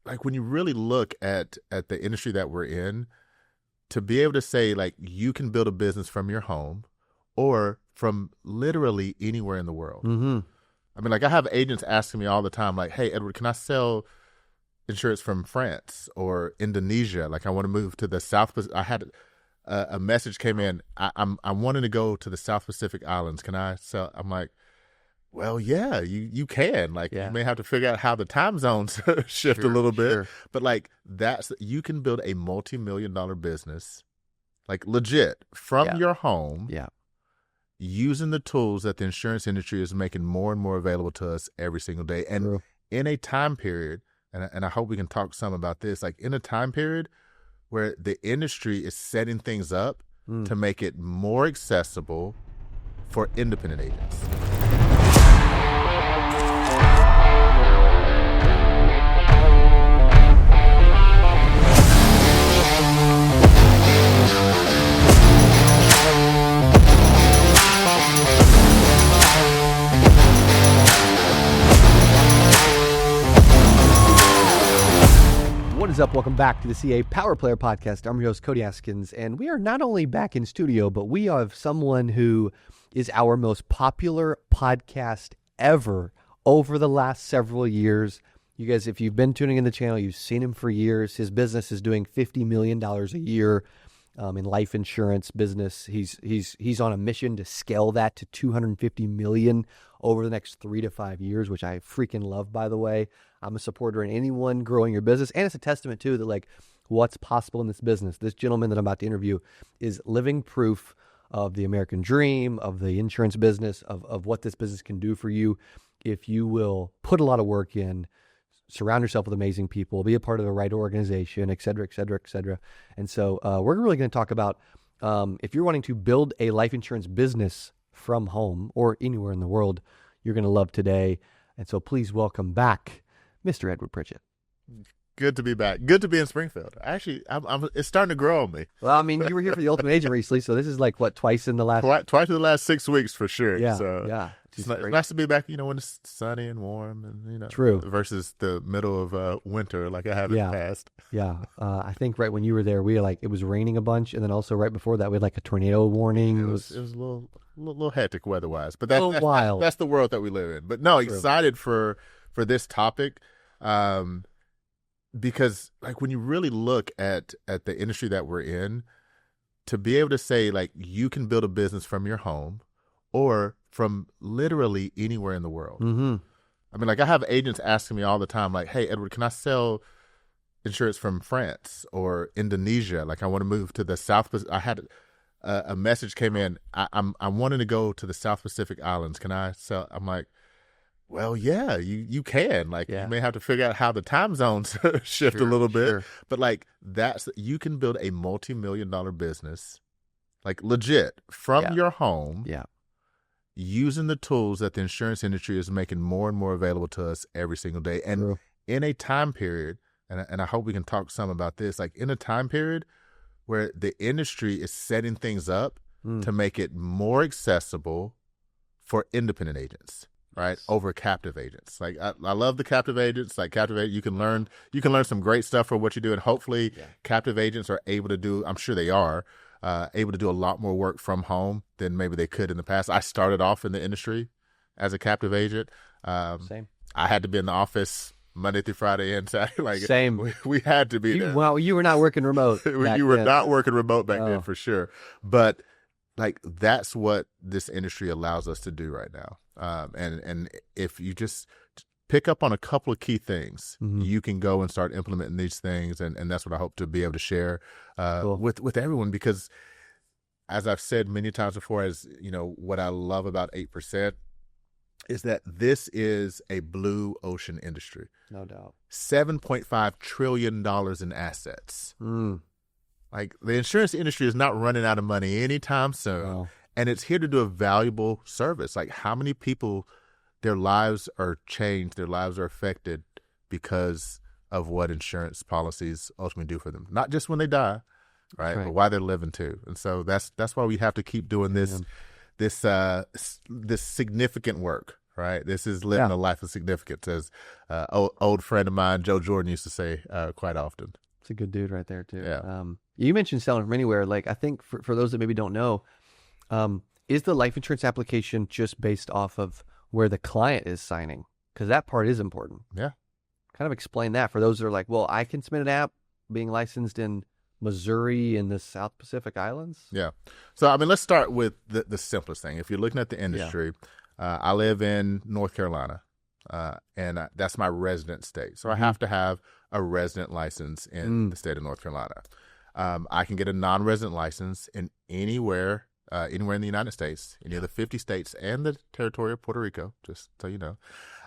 like when you really look at the industry that we're in, to be able to say like you can build a business from your home or from literally anywhere in the world. Mm-hmm. I mean, like I have agents asking me all the time, like, "Hey, Edward, can I sell insurance from France or Indonesia? Like, I want to move to the South." I had a message came in. I'm wanting to go to the South Pacific Islands. Can I sell? I'm like, well, yeah, you can. Like, you may have to figure out how the time zones shift a little bit, but like you can build a multi-million-dollar business, like legit from your home. Yeah. Using the tools that the insurance industry is making more and more available to us every single day. And in a time period, and I hope we can talk some about this, like in a time period where the industry is setting things up to make it more accessible for independent agents. What is up? Welcome back to the CA Power Player Podcast. I'm your host, Cody Askins, and we are not only back in studio, but we have someone who is our most popular podcast ever over the last several years. You guys, if you've been tuning in the channel, you've seen him for years. His business is doing $50 million a year in life insurance business. He's on a mission to scale that to $250 million over the next 3 to 5 years, which I freaking love, by the way. I'm a supporter in anyone growing your business. And it's a testament, too, that like what's possible in this business. This gentleman that I'm about to interview is living proof of the American dream, of the insurance business, of what this business can do for you if you will put a lot of work in, surround yourself with amazing people, be a part of the right organization, et cetera, et cetera, et cetera. And so we're really going to talk about if you're wanting to build a life insurance business from home or anywhere in the world, you're going to love today. And so please welcome back Mr. Edward Pritchett. Good to be back. Good to be in Springfield. Actually, it's starting to grow on me. Well, I mean, you were here for the Ultimate Agent recently, so this is like, what, twice in the last... Twice in the last 6 weeks for sure. Yeah, so yeah. It's nice to be back, when it's sunny and warm and, True. Versus the middle of winter like I have in the past. Yeah. I think right when you were there, we had it was raining a bunch, and then also right before that, we had a tornado warning. It was a little hectic weather-wise, but that's wild. That's the world that we live in. But no, excited for this topic. Because like when you really look at the industry that we're in, to be able to say like you can build a business from your home or from literally anywhere in the world. Mm-hmm. I mean, like I have agents asking me all the time, like, "Hey, Edward, can I sell insurance from France or Indonesia? Like, I want to move to the South." I had a message came in. I'm wanting to go to the South Pacific Islands. Can I sell? I'm like, well, yeah, you can. Like, you may have to figure out how the time zones shift a little bit, but like you can build a multi-million-dollar business, like legit from your home. Yeah. Using the tools that the insurance industry is making more and more available to us every single day. And in a time period, and I hope we can talk some about this, like in a time period where the industry is setting things up to make it more accessible for independent agents, right? Over captive agents. Like I love the captive agents. Like captive you can learn some great stuff for what you do, and hopefully captive agents are able to do, I'm sure they are, able to do a lot more work from home than maybe they could in the past. I started off in the industry as a captive agent. Same. I had to be in the office Monday through Friday and Saturday. Like, same. We had to be there. Well, you were not working remote. You were not working remote back then for sure. But like that's what this industry allows us to do right now. And if you just pick up on a couple of key things, you can go and start implementing these things. And that's what I hope to be able to share with everyone, because as I've said many times before, as what I love about 8% is that this is a blue ocean industry. No doubt. $7.5 trillion in assets. Like the insurance industry is not running out of money anytime soon. No. And it's here to do a valuable service. Like how many people, their lives are changed, their lives are affected because of what insurance policies ultimately do for them. Not just when they die, right? But while they're living too. And so that's why we have to keep doing this significant work, right? This is living a life of significance, as old friend of mine, Joe Jordan, used to say quite often. It's a good dude right there too. Yeah. You mentioned selling from anywhere. Like I think for those that maybe don't know, is the life insurance application just based off of where the client is signing? Because that part is important. Yeah. Kind of explain that for those that are like, well, I can submit an app being licensed in Missouri and the South Pacific Islands. Yeah. So, I mean, let's start with the simplest thing. If you're looking at the industry, I live in North Carolina, and that's my resident state. So I have to have a resident license in the state of North Carolina. I can get a non-resident license in anywhere in the United States, any of the 50 states and the territory of Puerto Rico, just so you know.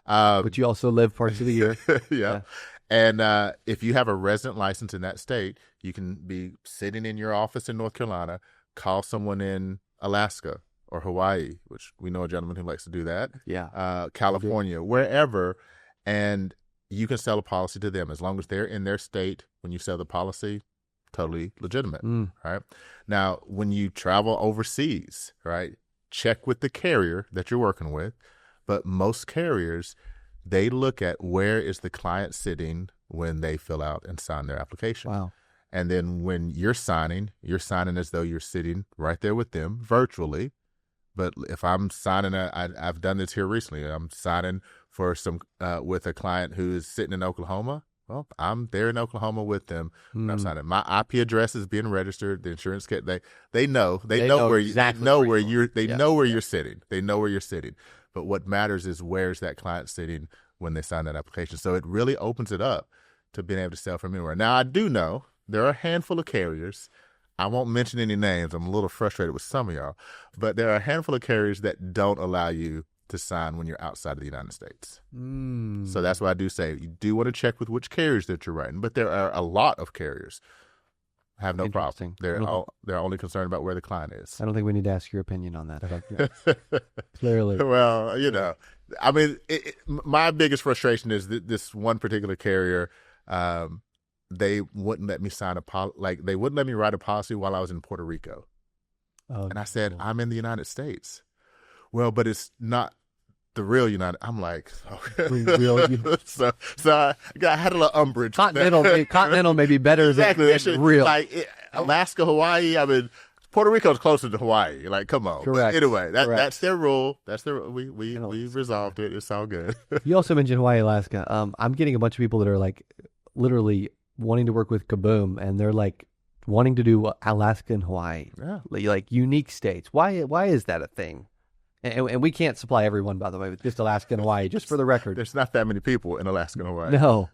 But you also live parts of the year. Yeah. And if you have a resident license in that state, you can be sitting in your office in North Carolina, call someone in Alaska or Hawaii, which we know a gentleman who likes to do that. Yeah. California, wherever. And you can sell a policy to them as long as they're in their state when you sell the policy. Totally legitimate, right? Now, when you travel overseas, right, check with the carrier that you're working with. But most carriers, they look at where is the client sitting when they fill out and sign their application. Wow. And then when you're signing as though you're sitting right there with them virtually. But if I'm signing, I've done this here recently. I'm signing for some with a client who is sitting in Oklahoma. Well, I'm there in Oklahoma with them. When I'm signing. My IP address is being registered. The insurance they know where exactly know where you're sitting. They know where you're sitting. But what matters is where's that client sitting when they sign that application. So it really opens it up to being able to sell from anywhere. Now, I do know there are a handful of carriers. I won't mention any names. I'm a little frustrated with some of y'all. But there are a handful of carriers that don't allow you to sign when you're outside of the United States. So that's why I do say you do want to check with which carriers that you're writing. But there are a lot of carriers have no problem. They're only concerned about where the client is. I don't think we need to ask your opinion on that. Clearly. Well, you know, I mean, my biggest frustration is that this one particular carrier, they wouldn't let me sign they wouldn't let me write a policy while I was in Puerto Rico. Oh, and I said, I'm in the United States. Well, but it's not the real United. I'm like, so I had a little umbrage. Continental may be better than real. Like Alaska, Hawaii. I mean, Puerto Rico is closer to Hawaii. Like, come on. Correct. But anyway, that's their rule. That's their. We resolved it. It's all good. You also mentioned Hawaii, Alaska. I'm getting a bunch of people that are like literally wanting to work with Kaboom, and they're like wanting to do Alaska and Hawaii. Yeah. Like unique states. Why is that a thing? And we can't supply everyone, by the way, with just Alaska and Hawaii, just for the record. There's not that many people in Alaska and Hawaii. No.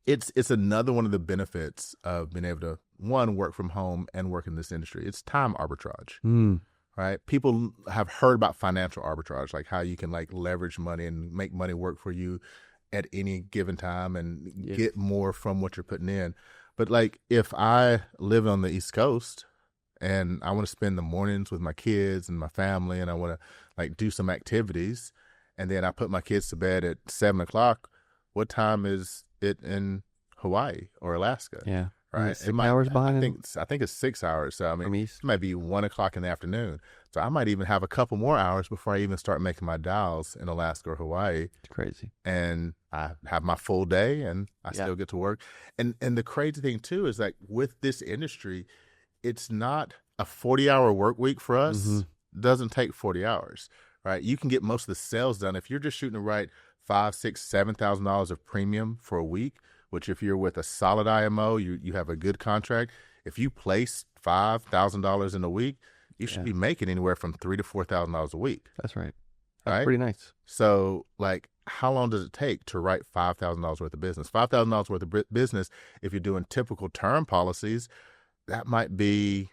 It's another one of the benefits of being able to, one, work from home and work in this industry. It's time arbitrage, right? People have heard about financial arbitrage, like how you can like leverage money and make money work for you at any given time and get more from what you're putting in. But like if I live on the East Coast and I want to spend the mornings with my kids and my family, and I want to like do some activities, and then I put my kids to bed at 7:00. What time is it in Hawaii or Alaska? Yeah, right. 6 hours behind. I think it's 6 hours. So I mean, East. it might be 1:00 in the afternoon. So I might even have a couple more hours before I even start making my dials in Alaska or Hawaii. It's crazy. And I have my full day, and I still get to work. And the crazy thing too is like with this industry, it's not a 40-hour work week for us. Doesn't take 40 hours, right? You can get most of the sales done if you're just shooting to write $5,000, $6,000, $7,000 of premium for a week. Which, if you're with a solid IMO, you have a good contract. If you place $5,000 in a week, you should be making anywhere from $3,000 to $4,000 a week. That's right. That's pretty nice. So, like, how long does it take to write $5,000 worth of business? $5,000 worth of business, if you're doing typical term policies, that might be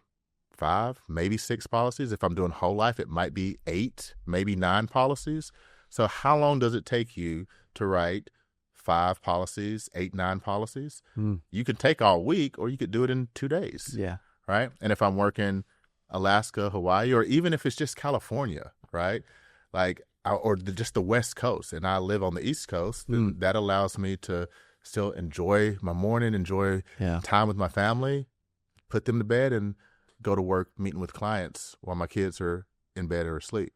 5, maybe 6 policies. If I'm doing whole life, it might be 8, maybe 9 policies. So how long does it take you to write 5 policies, 8, 9 policies? You could take all week, or you could do it in 2 days. Yeah. Right. And if I'm working Alaska, Hawaii, or even if it's just California, right? Like, or just the West Coast, and I live on the East Coast, then that allows me to still enjoy my morning, enjoy time with my family, put them to bed, and go to work meeting with clients while my kids are in bed or asleep,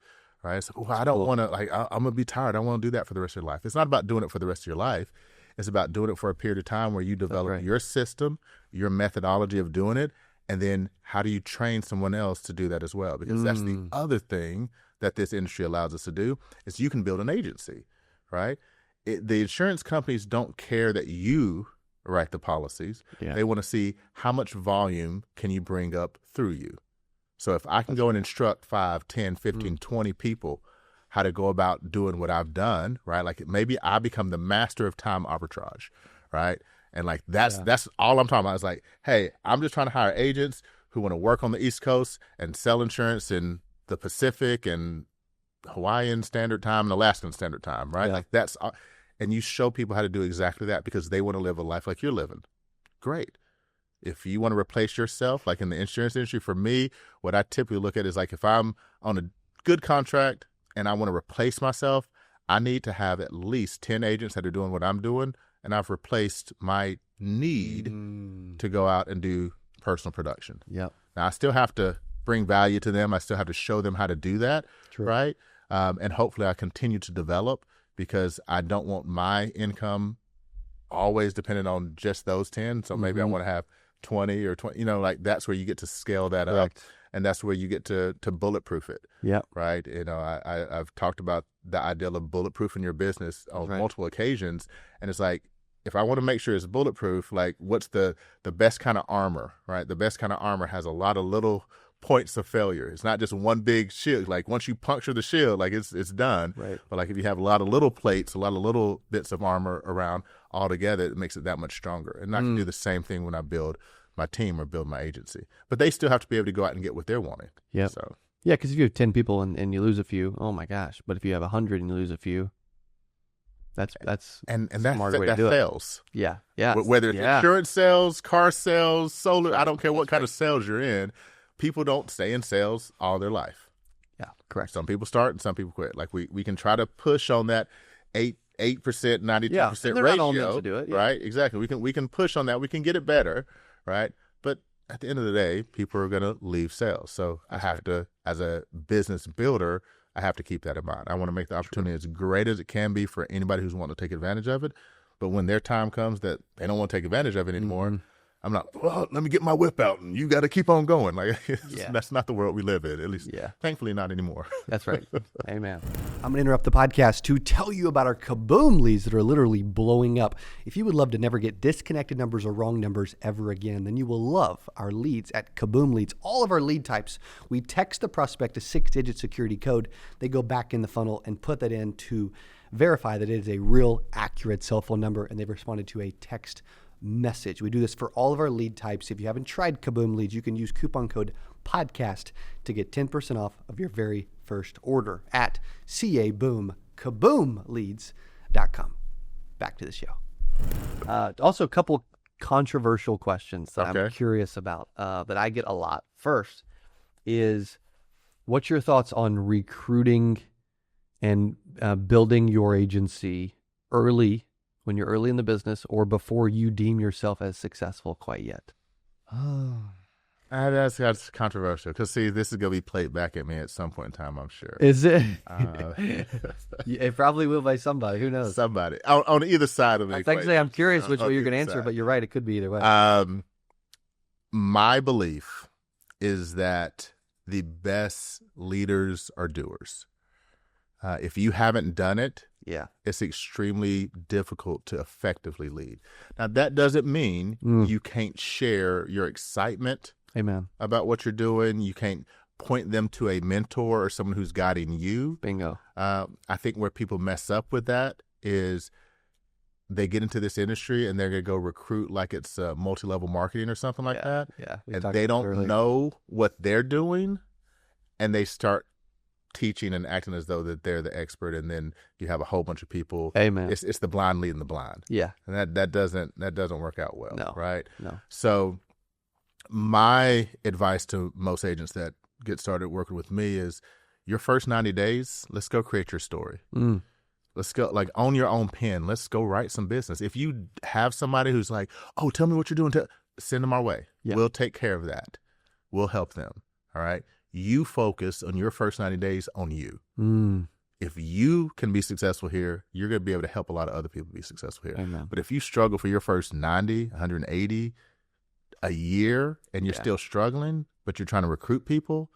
right? It's like, well, I don't want to, like, I'm going to be tired. I want to do that for the rest of your life. It's not about doing it for the rest of your life. It's about doing it for a period of time where you develop your system, your methodology of doing it, and then how do you train someone else to do that as well? Because that's the other thing that this industry allows us to do is you can build an agency, right? The insurance companies don't care that you write the policies. Yeah. They want to see how much volume can you bring up through you. So if I can go and instruct 5, 10, 15, 20 people how to go about doing what I've done, right? Like maybe I become the master of time arbitrage, right? And like that's all I'm talking about. Is like, hey, I'm just trying to hire agents who want to work on the East Coast and sell insurance in the Pacific and Hawaiian Standard Time and Alaskan Standard Time, right? Like that's, and you show people how to do exactly that because they want to live a life like you're living. Great. If you want to replace yourself, like in the insurance industry, for me, what I typically look at is like if I'm on a good contract and I want to replace myself, I need to have at least 10 agents that are doing what I'm doing, and I've replaced my need to go out and do personal production. Yep. Now, I still have to bring value to them. I still have to show them how to do that, right? And hopefully I continue to develop because I don't want my income always dependent on just those 10. So maybe I want to have 20 or 20, like that's where you get to scale that up. And that's where you get to bulletproof it. Yeah. Right. I've talked about the idea of bulletproofing your business on multiple occasions. And it's like, if I want to make sure it's bulletproof, like what's the best kind of armor, right? The best kind of armor has a lot of little points of failure. It's not just one big shield. Like once you puncture the shield, like it's done. Right. But like if you have a lot of little plates, a lot of little bits of armor around all together, it makes it that much stronger. And I can do the same thing when I build my team or build my agency. But they still have to be able to go out and get what they're wanting. Yeah. So yeah, because if you have 10 people and you lose a few, oh my gosh. But if you have 100 and you lose a few, that's and that sells. Yeah. Yeah. Whether it's insurance sales, car sales, solar, I don't care what kind of sales you're in. People don't stay in sales all their life. Yeah, correct. Some people start and some people quit. Like we can try to push on that 8%, 92% ratio. All meant to do it, right? Exactly. We can push on that. We can get it better, right? But at the end of the day, people are going to leave sales. So I have to, as a business builder, I have to keep that in mind. I want to make the opportunity as great as it can be for anybody who's wanting to take advantage of it. But when their time comes that they don't want to take advantage of it anymore, I'm not, well, let me get my whip out and you got to keep on going. Like that's not the world we live in, at least thankfully not anymore. That's right. Amen. I'm going to interrupt the podcast to tell you about our Kaboom Leads that are literally blowing up. If you would love to never get disconnected numbers or wrong numbers ever again, then you will love our leads at Kaboom Leads. All of our lead types, we text the prospect a 6-digit security code. They go back in the funnel and put that in to verify that it is a real accurate cell phone number, and they've responded to a text message. We do this for all of our lead types. If you haven't tried Kaboom Leads, you can use coupon code podcast to get 10% off of your very first order at CABOOM.com. Back to the show. Also, a couple controversial questions that I'm curious about that I get a lot. First is, what's your thoughts on recruiting and building your agency early, when you're early in the business, or before you deem yourself as successful quite yet? That's controversial because, see, this is going to be played back at me at some point in time, I'm sure. Is it? It probably will by somebody. Who knows? Somebody. On either side of the equation. Actually, I'm curious which way you're going to answer, but you're right. It could be either way. My belief is that the best leaders are doers. If you haven't done it, it's extremely difficult to effectively lead. Now, that doesn't mean you can't share your excitement about what you're doing. You can't point them to a mentor or someone who's guiding you. Bingo. I think where people mess up with that is they get into this industry and they're going to go recruit like it's multi-level marketing or something like that. Yeah. And they don't know what they're doing, and they start teaching and acting as though that they're the expert, and then you have a whole bunch of people. Amen. It's the blind leading the blind. Yeah, and that doesn't work out well. No, right? No. So my advice to most agents that get started working with me is, your first 90 days, let's go create your story. Let's go, like, own your own pen. Let's go write some business. If you have somebody who's like, oh, tell me what you're doing, send them our way. Yeah. We'll take care of that. We'll help them. All right. you focus on your first 90 days on you. If you can be successful here, you're going to be able to help a lot of other people be successful here. Amen. But if you struggle for your first 90, 180, a year, and you're still struggling, but you're trying to recruit people,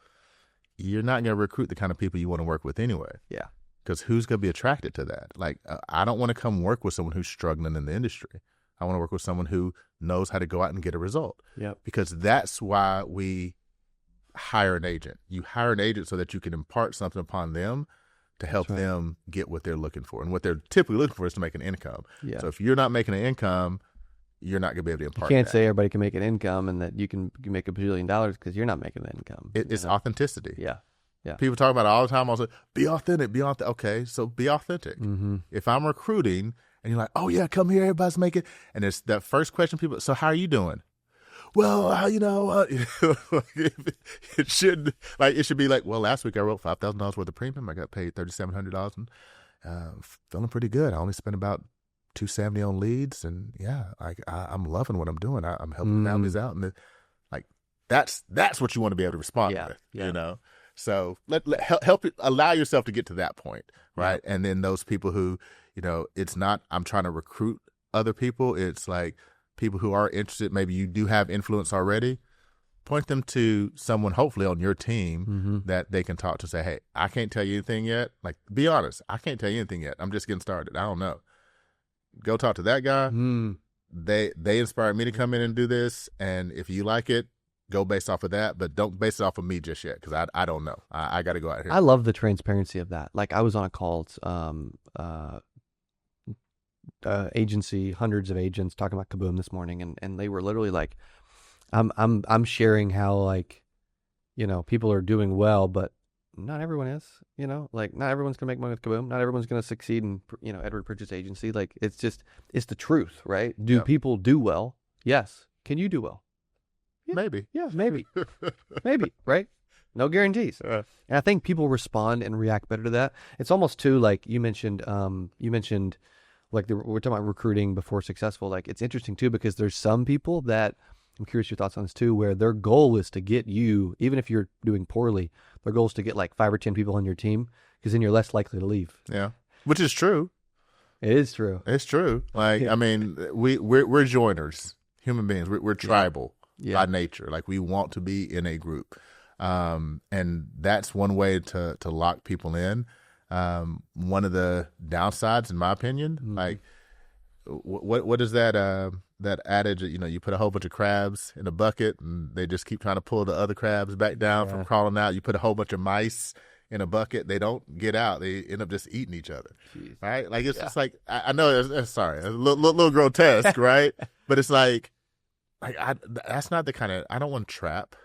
you're not going to recruit the kind of people you want to work with anyway. Yeah. Because who's going to be attracted to that? Like, I don't want to come work with someone who's struggling in the industry. I want to work with someone who knows how to go out and get a result. Yep. Because that's why we hire an agent. You hire an agent so that you can impart something upon them to help them get what they're looking for. And what they're typically looking for is to make an income. Yeah. So if you're not making an income, you're not going to be able to impart that. You can't say everybody can make an income and that you can make $1 billion because you're not making the income. It's authenticity. Yeah. Yeah. People talk about it all the time. Also, be authentic, be authentic. Okay, so be authentic. If I'm recruiting and you're like, oh yeah, come here, everybody's making, and it's that first question people, so how are you doing? Well, it should be like, well, last week I wrote $5,000 worth of premium. I got paid $3,700 and feeling pretty good. I only spent about $270 on leads, and yeah, I'm loving what I'm doing. I'm helping families out, and that's what you want to be able to respond with, you know. So help allow yourself to get to that point, right? And then those people who, you know, it's not I'm trying to recruit other people. It's like people who are interested. Maybe you do have influence already. Point them to someone, hopefully on your team, that they can talk to. Say, hey, I can't tell you anything yet. Like, be honest, I can't tell you anything yet. I'm just getting started. I don't know. Go talk to that guy. They inspired me to come in and do this, and if you like it, go based off of that, but don't base it off of me just yet, because I don't know. I got to go out here. I love the transparency of that. Like, I was on a call, agency, hundreds of agents talking about Kaboom this morning, and they were literally like, I'm sharing how, like, you know, people are doing well, but not everyone is, you know, like, not everyone's gonna make money with Kaboom. Not everyone's gonna succeed in, you know, Edward Pritchett's agency. Like, it's the truth, right? Do people do well? Yes. Can you do well? Yeah. Maybe. Yeah, maybe. Maybe, right? No guarantees. And I think people respond and react better to that. It's almost too, like you mentioned, like we're talking about recruiting before successful. Like, it's interesting too, because there's some people that, I'm curious your thoughts on this too, where their goal is to get you, even if you're doing poorly, their goal is to get like 5 or 10 people on your team, because then you're less likely to leave. Yeah, which is true. It is true. It's true. Like, I mean, we're joiners, human beings. We're tribal by nature. Like, we want to be in a group, and that's one way to lock people in. One of the downsides, in my opinion, like, what is that adage that, you know, you put a whole bunch of crabs in a bucket and they just keep trying to pull the other crabs back down from crawling out. You put a whole bunch of mice in a bucket, they don't get out. They end up just eating each other. Jeez. Right? Like, it's just like, I know it's sorry, a little grotesque, right? But it's like that's not the kind of, I don't want to trap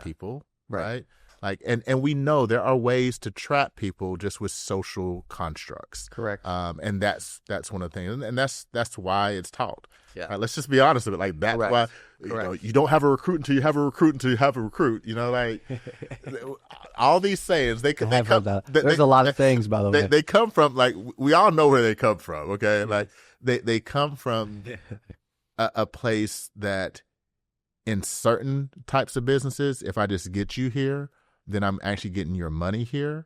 people, right? Like, and we know there are ways to trap people just with social constructs. Correct. And that's one of the things, and that's why it's taught. Yeah. Right? Let's just be honest with it. Like, that's why, you know, you don't have a recruit until you have a recruit until you have a recruit. You know, like, all these sayings, there's a lot of things, by the way. They come from, like, we all know where they come from. Okay, like they come from a place that, in certain types of businesses, if I just get you here, then I'm actually getting your money here.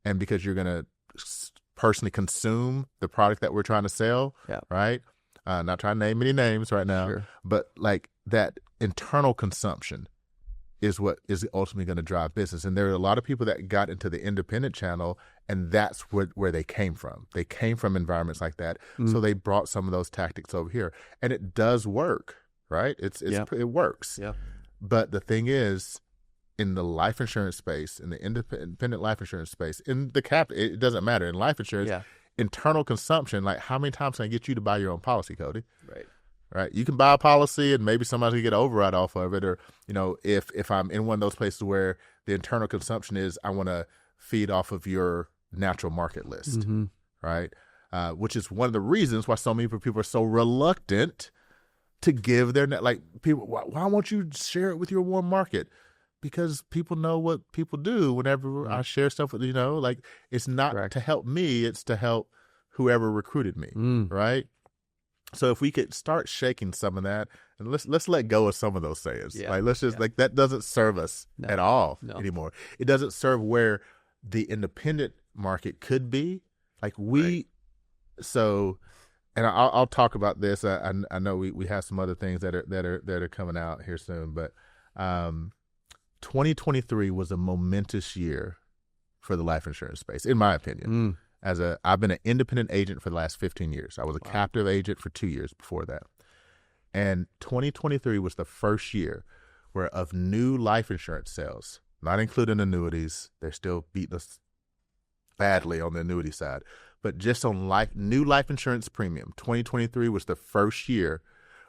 And because you're going to personally consume the product that we're trying to sell, right? Not trying to name any names right now, but like, that internal consumption is what is ultimately going to drive business. And there are a lot of people that got into the independent channel, and that's where they came from. They came from environments like that. So they brought some of those tactics over here. And it does work, right? It works. Yeah. But the thing is, in the life insurance space, in the independent life insurance space, in the cap, it doesn't matter. In life insurance, internal consumption, like, how many times can I get you to buy your own policy, Cody? Right. You can buy a policy and maybe somebody's going to get an override off of it. Or, you know, if I'm in one of those places where the internal consumption is, I want to feed off of your natural market list, right? Which is one of the reasons why so many people are so reluctant to give their, like, people, why won't you share it with your warm market? Because people know what people do whenever I share stuff with, you know, like, it's not to help me, it's to help whoever recruited me, right? So if we could start shaking some of that, and let's let go of some of those sayings. Yeah. Like let's just like that doesn't serve us at all anymore. It doesn't serve where the independent market could be. Like and I'll talk about this. I know we have some other things that are coming out here soon, but 2023 was a momentous year for the life insurance space, in my opinion. I've been an independent agent for the last 15 years. I was a captive agent for 2 years before that. And 2023 was the first year where of new life insurance sales, not including annuities, they're still beating us badly on the annuity side, but just on new life insurance premium, 2023 was the first year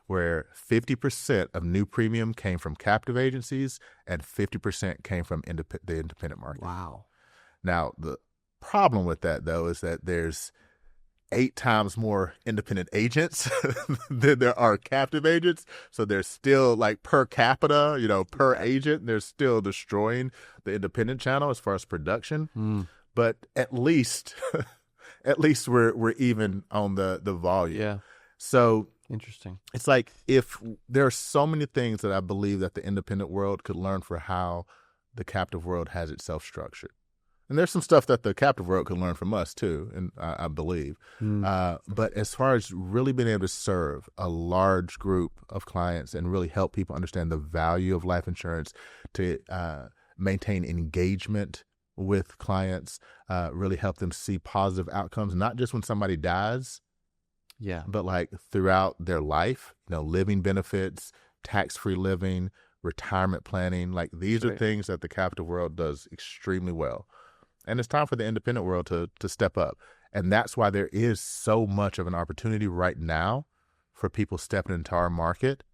where 50% of new premium came from captive agencies and 50% came from the independent market. Wow. Now, the problem with that, though, is that there's 8 times more independent agents than there are captive agents. So there's still like per capita, per agent, they're still destroying the independent channel as far as production. But at least we're even on the volume. Yeah. So interesting. It's like if there are so many things that I believe that the independent world could learn for how the captive world has itself structured. And there's some stuff that the captive world can learn from us too, and I believe. But as far as really being able to serve a large group of clients and really help people understand the value of life insurance, to maintain engagement with clients, really help them see positive outcomes, not just when somebody dies, but like throughout their life, living benefits, tax-free living, retirement planning. Like these are things that the captive world does extremely well. And it's time for the independent world to step up. And that's why there is so much of an opportunity right now for people stepping into our market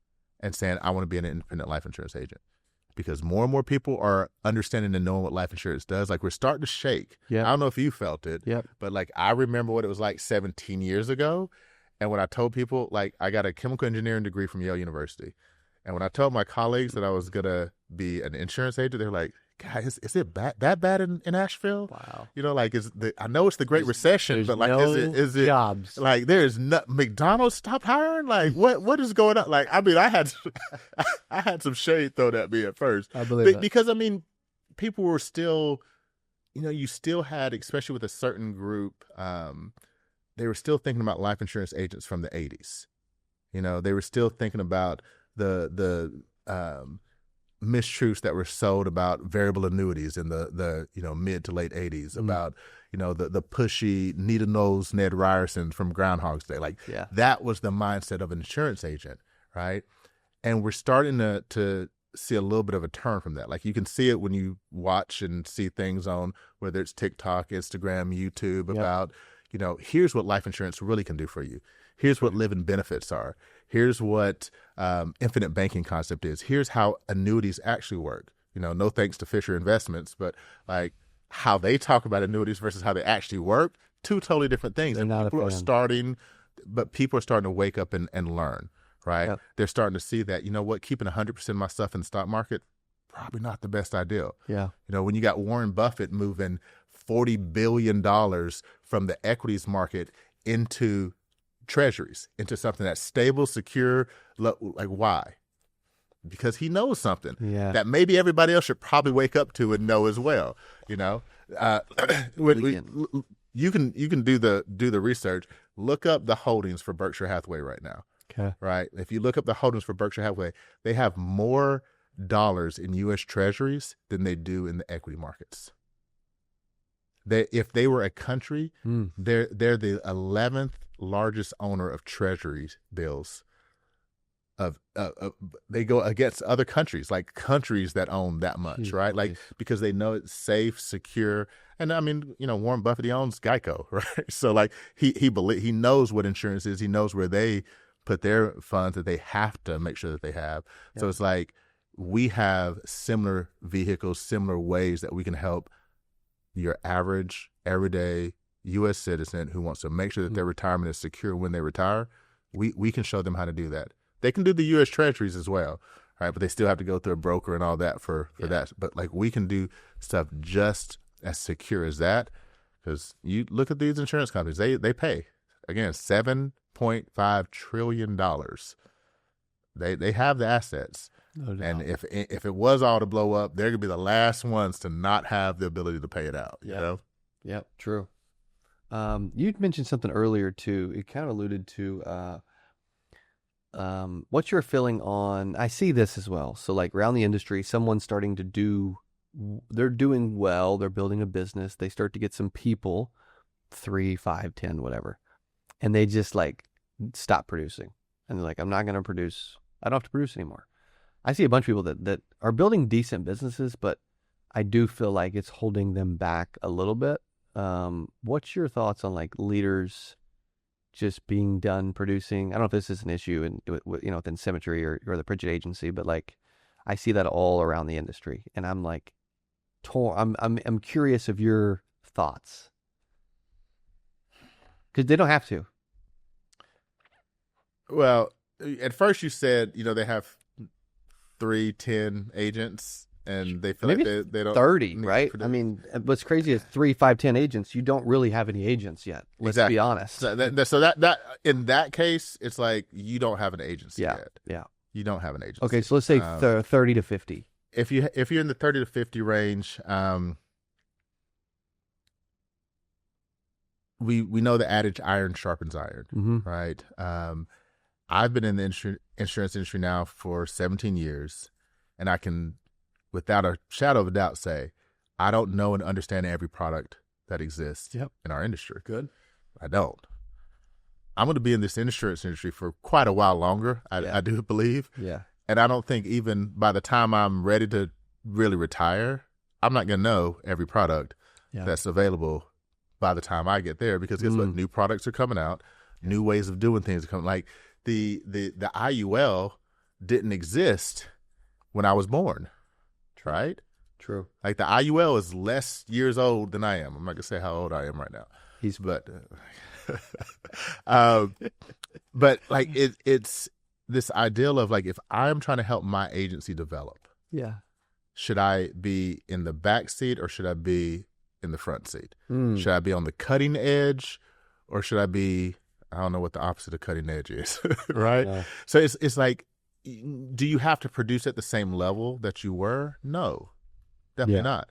and saying, I want to be an independent life insurance agent. Because more and more people are understanding and knowing what life insurance does. Like we're starting to shake. I don't know if you felt it, but like I remember what it was like 17 years ago. And when I told people, like I got a chemical engineering degree from Yale University. And when I told my colleagues that I was going to be an insurance agent, they're like, guys, is it that bad in Asheville? Wow. Like I know it's the Great Recession, but like is it jobs? Like there's McDonald's stopped hiring? Like what is going on? Like I mean, I had some shade thrown at me at first. I believe that. Because I mean, people were still, you still had, especially with a certain group, they were still thinking about life insurance agents from the 80s. They were still thinking about the mistruths that were sold about variable annuities in the mid to late 80s, about the pushy needle-nosed Ned Ryerson from Groundhog's Day. Like that was the mindset of an insurance agent, right? And we're starting to see a little bit of a turn from that. Like you can see it when you watch and see things on whether it's TikTok, Instagram, YouTube about here's what life insurance really can do for you. Here's what living benefits are. Here's what infinite banking concept is. Here's how annuities actually work. No thanks to Fisher Investments, but like how they talk about annuities versus how they actually work, 2 totally different things. And people are starting to wake up and learn, right? Yep. They're starting to see that, keeping 100% of my stuff in the stock market, probably not the best idea. Yeah. When you got Warren Buffett moving $40 billion from the equities market into treasuries, into something that's stable, secure, like why? Because he knows something that maybe everybody else should probably wake up to and know as well. You can do the research. Look up the holdings for Berkshire Hathaway right now. Okay. Right. If you look up the holdings for Berkshire Hathaway, they have more dollars in U.S. treasuries than they do in the equity markets. If they were a country, they're the 11th largest owner of treasuries bills. They go against other countries, like countries that own that much, right? Like because they know it's safe, secure, and I mean, Warren Buffett, he owns Geico, right? So like he knows what insurance is. He knows where they put their funds that they have to make sure that they have. Yeah. So it's like we have similar vehicles, similar ways that we can help your average, everyday U.S. citizen who wants to make sure that their retirement is secure when they retire. We can show them how to do that. They can do the U.S. treasuries as well, right? But they still have to go through a broker and all that for that. But like we can do stuff just as secure as that, because you look at these insurance companies, they pay, again, 7 $1.5 trillion. They have the assets. No doubt. And if it was all to blow up, they're going to be the last ones to not have the ability to pay it out, you know? Yep, true. You'd mentioned something earlier, too. It kind of alluded to what's your feeling on, I see this as well. So like around the industry, someone's starting to they're doing well. They're building a business. They start to get some people, 3, 5, 10, whatever. And they just like stop producing. And they're like, I'm not going to produce. I don't have to produce anymore. I see a bunch of people that are building decent businesses, but I do feel like it's holding them back a little bit. What's your thoughts on like leaders just being done producing? I don't know if this is an issue within Symmetry or the Pritchett agency, but like I see that all around the industry, and I'm like torn. I'm curious of your thoughts because they don't have to. Well, at first you said they have 3, 10 agents. And they feel maybe like they don't 30, right? I mean, what's crazy is 3, 5, 10 agents. You don't really have any agents yet. Let's be honest. So that in that case, it's like you don't have an agency yet. Yeah. You don't have an agency. Okay, so let's say 30 to 50. If you're in the 30 to 50 range, we know the adage iron sharpens iron, right? I've been in the insurance industry now for 17 years, and I can, without a shadow of a doubt, say I don't know and understand every product that exists in our industry. Good. I don't. I'm going to be in this insurance industry for quite a while longer, I do believe. Yeah. And I don't think even by the time I'm ready to really retire, I'm not going to know every product that's available by the time I get there, because guess what? New products are coming out, new ways of doing things are coming. Like the IUL didn't exist when I was born. Right? True. Like the IUL is less years old than I am. I'm not gonna say how old I am right now. But like it's this ideal of like, if I'm trying to help my agency develop, should I be in the back seat or should I be in the front seat? Should I be on the cutting edge or should I be? I don't know what the opposite of cutting edge is, right? Yeah. So it's like, do you have to produce at the same level that you were? No, definitely not.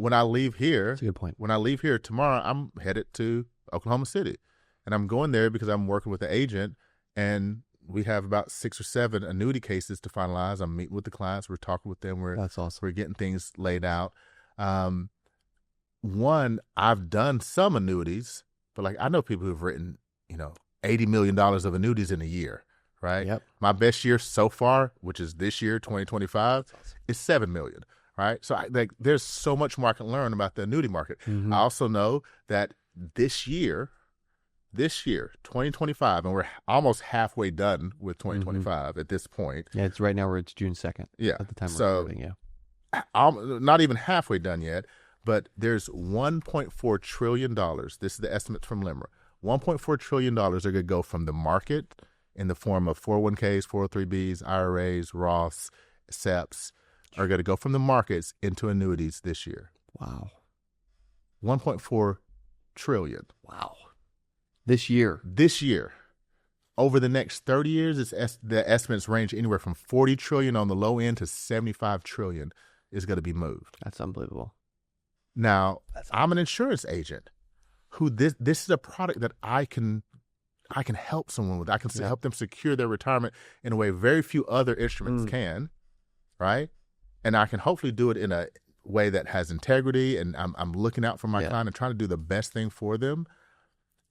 When I leave here, that's a good point. When I leave here tomorrow, I'm headed to Oklahoma City, and I'm going there because I'm working with an agent, and we have about 6 or 7 annuity cases to finalize. I'm meeting with the clients. We're talking with them. That's awesome. We're getting things laid out. One, I've done some annuities, but like I know people who've written, $80 million of annuities in a year. Right. Yep. My best year so far, which is this year, 2025, is $7 million. Right. So there's so much more I can learn about the annuity market. I also know that this year, 2025, and we're almost halfway done with 2025 at this point. Yeah, it's right now it's June 2nd. Yeah. At the time we're recording, I'm not even halfway done yet, but there's $1.4 trillion. This is the estimate from LIMRA. $1.4 trillion are going to go from the market in the form of 401ks, 403bs, IRAs, Roths, SEPs, are going to go from the markets into annuities this year. Wow. 1.4 trillion. Wow. This year. Over the next 30 years, the estimates range anywhere from 40 trillion on the low end to 75 trillion is going to be moved. That's unbelievable. Now, I'm an insurance agent who this is a product that I can help someone with. I can help them secure their retirement in a way very few other instruments can, right? And I can hopefully do it in a way that has integrity, and I'm looking out for my client and trying to do the best thing for them.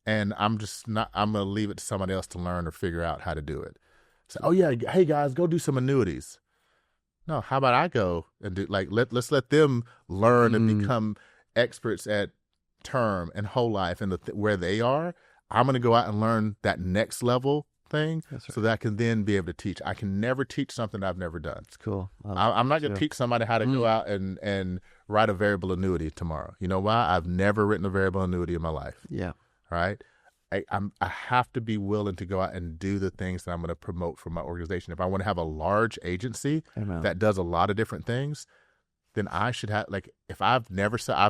And I'm going to leave it to somebody else to learn or figure out how to do it. So, hey guys, go do some annuities. No, how about I go and do, like, let's let them learn and become experts at term and whole life and where they are. I'm going to go out and learn that next level thing so that I can then be able to teach. I can never teach something I've never done. It's cool. I'm not going to teach somebody how to go out and write a variable annuity tomorrow. You know why? I've never written a variable annuity in my life. Yeah. Right? I have to be willing to go out and do the things that I'm going to promote for my organization. If I want to have a large agency that does a lot of different things, then I should have, like, if I've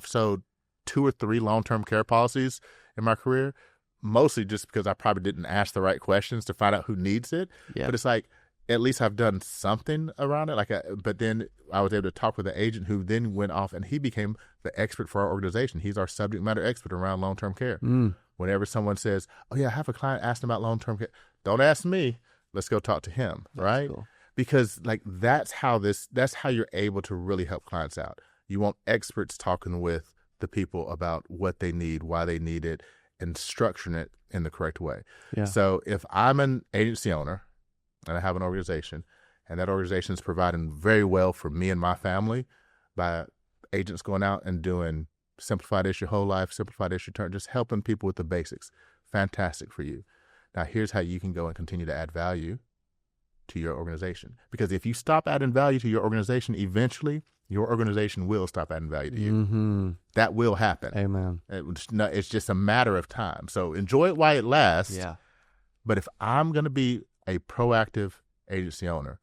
sold 2 or 3 long-term care policies in my career, mostly just because I probably didn't ask the right questions to find out who needs it. Yeah. But it's like, at least I've done something around it. But then I was able to talk with the agent who then went off and he became the expert for our organization. He's our subject matter expert around long-term care. Whenever someone says, oh yeah, I have a client asking about long-term care, don't ask me. Let's go talk to him. That's right. Cool. Because like, that's how you're able to really help clients out. You want experts talking with the people about what they need, why they need it, and structuring it in the correct way. Yeah. So if I'm an agency owner, and I have an organization, and that organization is providing very well for me and my family by agents going out and doing simplified issue whole life, simplified issue term, just helping people with the basics. Fantastic for you. Now, here's how you can go and continue to add value to your organization. Because if you stop adding value to your organization, eventually your organization will stop adding value to you. That will happen. Amen. It's just a matter of time. So enjoy it while it lasts. Yeah. But if I'm going to be a proactive agency owner,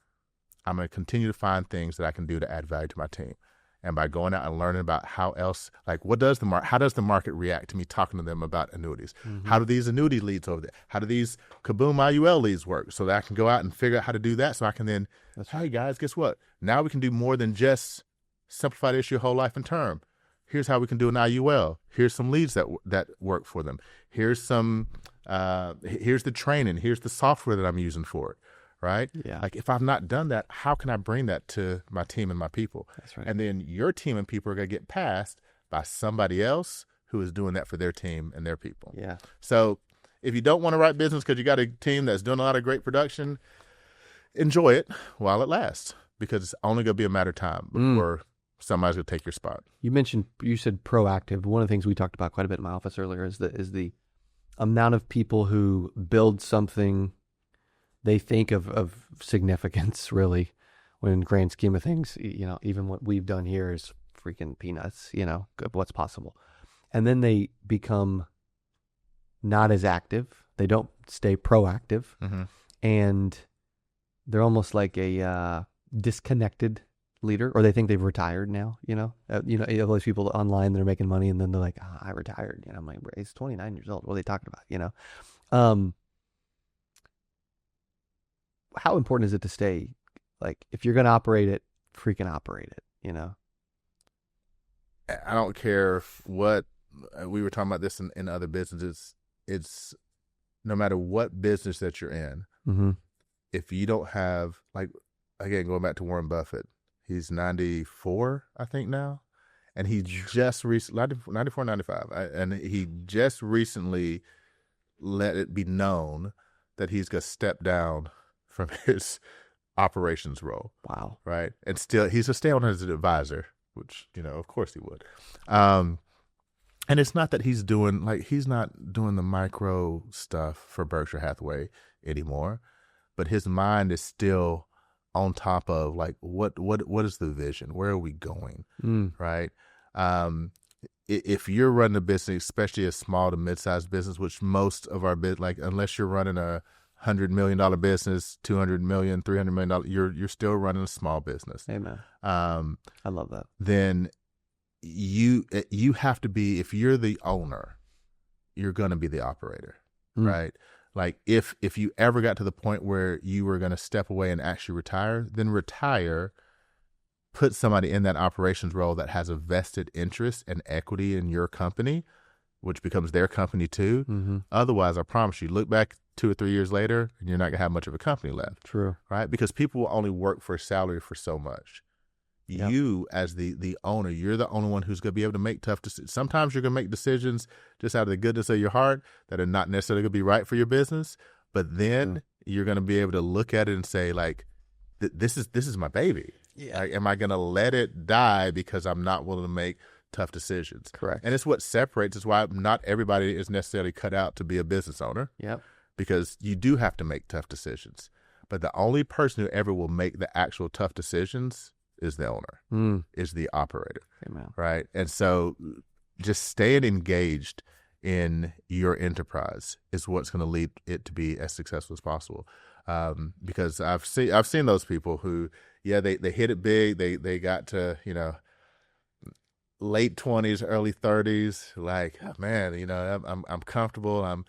I'm going to continue to find things that I can do to add value to my team. And by going out and learning about how else, like how does the market react to me talking to them about annuities? How do these annuity leads over there? How do these Kaboom IUL leads work? So that I can go out and figure out how to do that. So I can then, hey guys, guess what? Now we can do more than just simplified issue, whole life and term. Here's how we can do an IUL. Here's some leads that work for them. Here's some, here's the training. Here's the software that I'm using for it, right? Yeah. Like if I've not done that, how can I bring that to my team and my people? That's right. And then your team and people are going to get passed by somebody else who is doing that for their team and their people. Yeah. So if you don't want to write business because you got a team that's doing a lot of great production, enjoy it while it lasts, because it's only going to be a matter of time before somebody's going to take your spot. You said proactive. One of the things we talked about quite a bit in my office earlier is the amount of people who build something they think of significance, really, when in grand scheme of things, even what we've done here is freaking peanuts, what's possible. And then they become not as active. They don't stay proactive. And they're almost like a disconnected leader, or they think they've retired now, you have those people online that are making money and then they're like, I retired. I'm like, he's 29 years old. What are they talking about? How important is it to stay, like, if you're going to operate it, freaking operate it, I don't care what, we were talking about this in other businesses. It's no matter what business that you're in, if you don't have, like, again, going back to Warren Buffett, he's 94, I think now. And he just recently, 94, 95. And he just recently let it be known that he's going to step down from his operations role. Wow. Right. And still, he's a stay on as an advisor, which, of course he would. And it's not that he's not doing the micro stuff for Berkshire Hathaway anymore, but his mind is still on top of, like, what is the vision? Where are we going? Right. If you're running a business, especially a small to mid-sized business, which most of our unless you're running a $100 million business, $200 million, $300 million, you're still running a small business. Amen. I love that. Then you have to be, if you're the owner, you're going to be the operator, right? Like if you ever got to the point where you were going to step away and actually retire, then retire, put somebody in that operations role that has a vested interest and equity in your company, which becomes their company too. Otherwise, I promise you, look back 2 or 3 years later and you're not going to have much of a company left. True. Right? Because people will only work for a salary for so much. Yep. You, as the owner, you're the only one who's going to be able to make tough decisions. Sometimes you're going to make decisions just out of the goodness of your heart that are not necessarily going to be right for your business. But then you're going to be able to look at it and say, like, this is my baby. Yeah. Like, am I going to let it die because I'm not willing to make tough decisions? Correct. And it's what separates. It's why not everybody is necessarily cut out to be a business owner. Yep. Because you do have to make tough decisions. But the only person who ever will make the actual tough decisions is the owner, is the operator. Amen. Right. And so just staying engaged in your enterprise is what's going to lead it to be as successful as possible. Because I've seen those people who, they hit it big. They got to, late 20s, early 30s, like, man, I'm comfortable.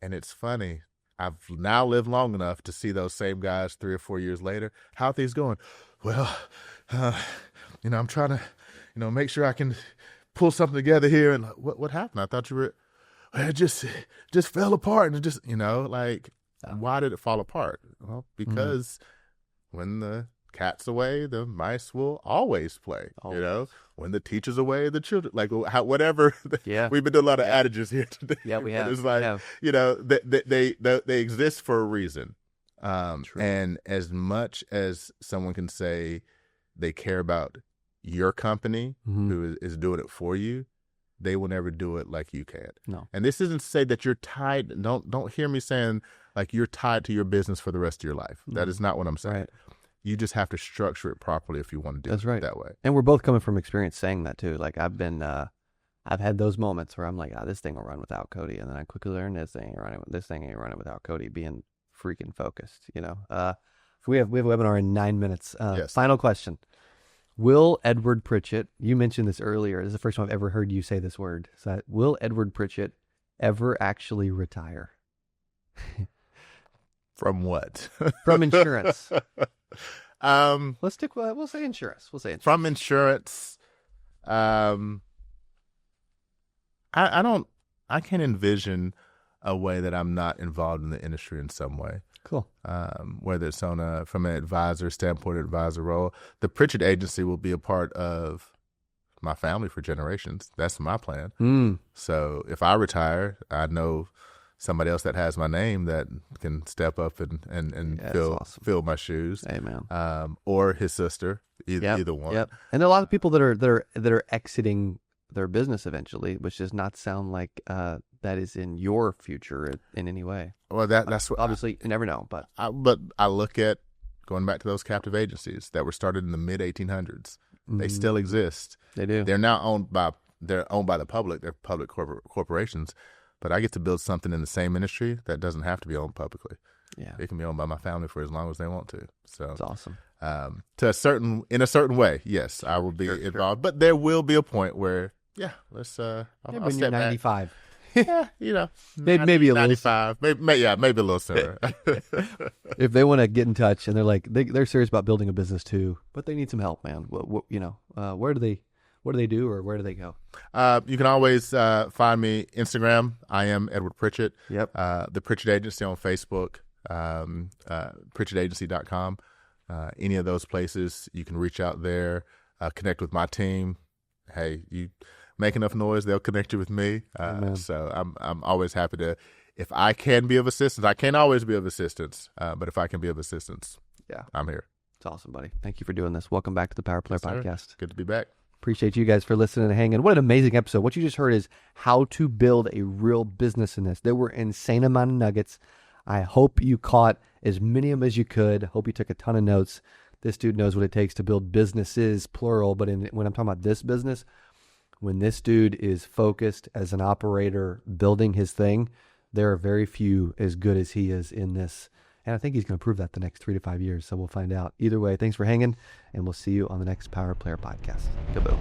And it's funny. I've now lived long enough to see those same guys 3 or 4 years later. How are things going? Well, I'm trying to, make sure I can pull something together here. And what happened? I thought you were, it just fell apart. And it just, why did it fall apart? Well, because when the cat's away, the mice will always play. Always. When the teacher's away, the children, whatever. Yeah. We've been doing a lot of adages here today. Yeah, we have. It's like, they exist for a reason. And as much as someone can say they care about your company, who is doing it for you, they will never do it like you can. No. And this isn't to say that you're tied. Don't hear me saying like you're tied to your business for the rest of your life. That is not what I'm saying. Right. You just have to structure it properly if you want to do it that way. And we're both coming from experience saying that too. Like I've had those moments where I'm like, this thing will run without Cody. And then I quickly learn this thing ain't running without Cody, being freaking focused, So we have a webinar in 9 minutes. Yes. Final question. Will Edward Pritchett, you mentioned this earlier, this is the first time I've ever heard you say this word. So will Edward Pritchett ever actually retire? From what? From insurance. We'll say insurance. From insurance. I can't envision a way that I'm not involved in the industry in some way. Cool. Whether it's from an advisor standpoint, advisor role, the Pritchett agency will be a part of my family for generations. That's my plan. So if I retire, I know somebody else that has my name that can step up and fill my shoes. Amen. Or his sister, either one. Yep. And there are a lot of people that are exiting their business eventually, which does not sound like that is in your future in any way. Well, that's what obviously you never know, but I look at going back to those captive agencies that were started in the mid 1800s. They still exist. They do. They're now owned by the public. They're public corporations. But I get to build something in the same industry that doesn't have to be owned publicly. Yeah, it can be owned by my family for as long as they want to. So that's awesome. In a certain way, yes, I will be involved. But there will be a point where, let's. I'll when you're 95. Yeah, maybe a 95, maybe a little sooner. If they want to get in touch and they're like they're serious about building a business too, but they need some help, man. What do they do, or where do they go? You can always find me Instagram. I am Edward Pritchett. Yep. The Pritchett Agency on Facebook, PritchettAgency.com. Any of those places, you can reach out there, connect with my team. Hey, you make enough noise, they'll connect you with me. So I'm always happy to, if I can be of assistance. I can't always be of assistance, but if I can be of assistance, I'm here. It's awesome, buddy. Thank you for doing this. Welcome back to the Power Player Podcast. Good to be back. Appreciate you guys for listening and hanging. What an amazing episode. What you just heard is how to build a real business in this. There were insane amount of nuggets. I hope you caught as many of them as you could. Hope you took a ton of notes. This dude knows what it takes to build businesses, plural. But when I'm talking about this business, when this dude is focused as an operator building his thing, there are very few as good as he is in this. And I think he's going to prove that the next 3 to 5 years. So we'll find out. Either way, thanks for hanging, and we'll see you on the next Power Player Podcast. Kaboom.